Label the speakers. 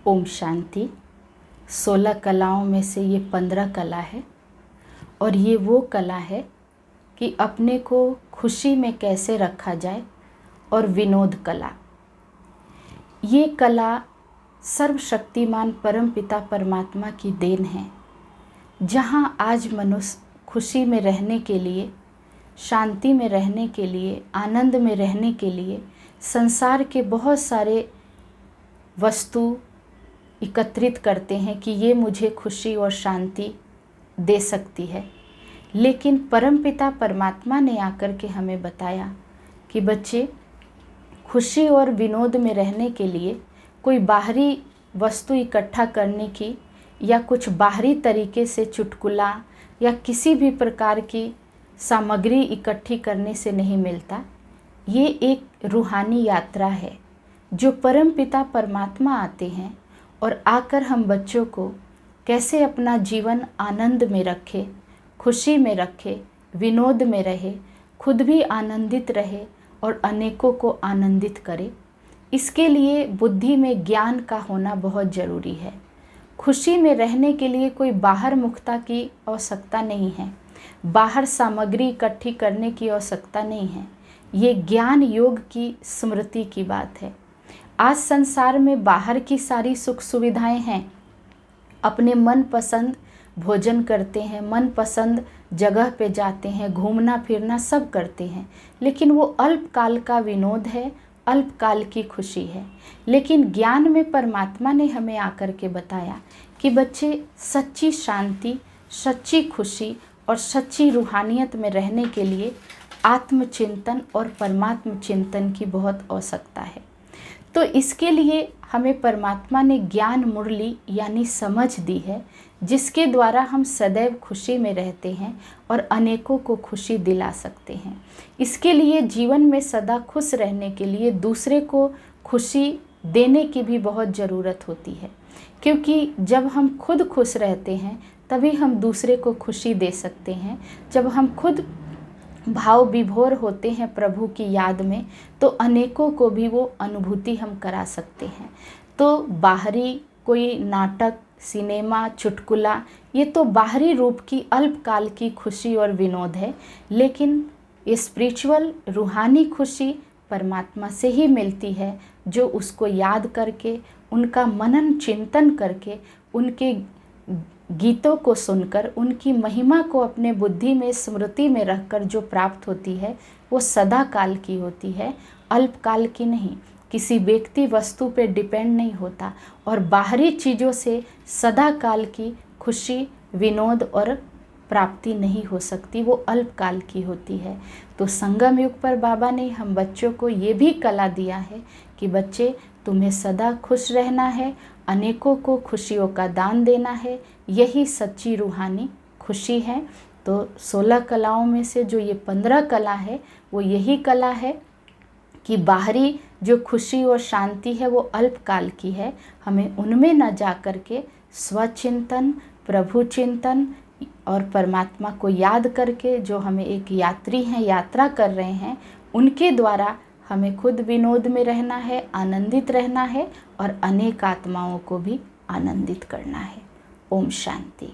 Speaker 1: ओम शांति। 16 कलाओं में से ये 15 कला है और ये वो कला है कि अपने को खुशी में कैसे रखा जाए। और विनोद कला, ये कला सर्वशक्तिमान परमपिता परमात्मा की देन है। जहाँ आज मनुष्य खुशी में रहने के लिए, शांति में रहने के लिए, आनंद में रहने के लिए संसार के बहुत सारे वस्तु एकत्रित करते हैं कि ये मुझे खुशी और शांति दे सकती है, लेकिन परमपिता परमात्मा ने आकर के हमें बताया कि बच्चे, खुशी और विनोद में रहने के लिए कोई बाहरी वस्तु इकट्ठा करने की या कुछ बाहरी तरीके से चुटकुला या किसी भी प्रकार की सामग्री इकट्ठी करने से नहीं मिलता। ये एक रूहानी यात्रा है जो परमपिता परमात्मा आते हैं और आकर हम बच्चों को कैसे अपना जीवन आनंद में रखे, खुशी में रखे, विनोद में रहे, खुद भी आनंदित रहे और अनेकों को आनंदित करे। इसके लिए बुद्धि में ज्ञान का होना बहुत ज़रूरी है। खुशी में रहने के लिए कोई बाहर मुखता की आवश्यकता नहीं है, बाहर सामग्री इकट्ठी करने की आवश्यकता नहीं है। ये ज्ञान योग की स्मृति की बात है। आज संसार में बाहर की सारी सुख सुविधाएं हैं, अपने मन पसंद भोजन करते हैं, मन पसंद जगह पे जाते हैं, घूमना फिरना सब करते हैं, लेकिन वो अल्पकाल का विनोद है, अल्पकाल की खुशी है। लेकिन ज्ञान में परमात्मा ने हमें आकर के बताया कि बच्चे, सच्ची शांति, सच्ची खुशी और सच्ची रूहानियत में रहने के लिए आत्मचिंतन और परमात्म चिंतन की बहुत आवश्यकता है। तो इसके लिए हमें परमात्मा ने ज्ञान मुरली यानी समझ दी है, जिसके द्वारा हम सदैव खुशी में रहते हैं और अनेकों को खुशी दिला सकते हैं। इसके लिए जीवन में सदा खुश रहने के लिए दूसरे को खुशी देने की भी बहुत ज़रूरत होती है, क्योंकि जब हम खुद खुश रहते हैं तभी हम दूसरे को खुशी दे सकते हैं। जब हम खुद भाव विभोर होते हैं प्रभु की याद में, तो अनेकों को भी वो अनुभूति हम करा सकते हैं। तो बाहरी कोई नाटक, सिनेमा, चुटकुला, ये तो बाहरी रूप की अल्पकाल की खुशी और विनोद है, लेकिन ये स्पिरिचुअल रूहानी खुशी परमात्मा से ही मिलती है, जो उसको याद करके, उनका मनन चिंतन करके, उनके गीतों को सुनकर, उनकी महिमा को अपने बुद्धि में स्मृति में रखकर जो प्राप्त होती है वो सदा काल की होती है, अल्पकाल की नहीं। किसी व्यक्ति वस्तु पे डिपेंड नहीं होता और बाहरी चीज़ों से सदा काल की खुशी, विनोद और प्राप्ति नहीं हो सकती, वो अल्पकाल की होती है। तो संगम युग पर बाबा ने हम बच्चों को ये भी कला दिया है कि बच्चे, तुम्हें सदा खुश रहना है, अनेकों को खुशियों का दान देना है, यही सच्ची रूहानी खुशी है। तो 16 कलाओं में से जो ये 15 कला है वो यही कला है कि बाहरी जो खुशी और शांति है वो अल्पकाल की है। हमें उनमें न जा कर के स्वचिंतन, प्रभु चिंतन और परमात्मा को याद करके, जो हमें एक यात्री हैं, यात्रा कर रहे हैं, उनके द्वारा हमें खुद विनोद में रहना है, आनंदित रहना है और अनेक आत्माओं को भी आनंदित करना है। ओम शांति।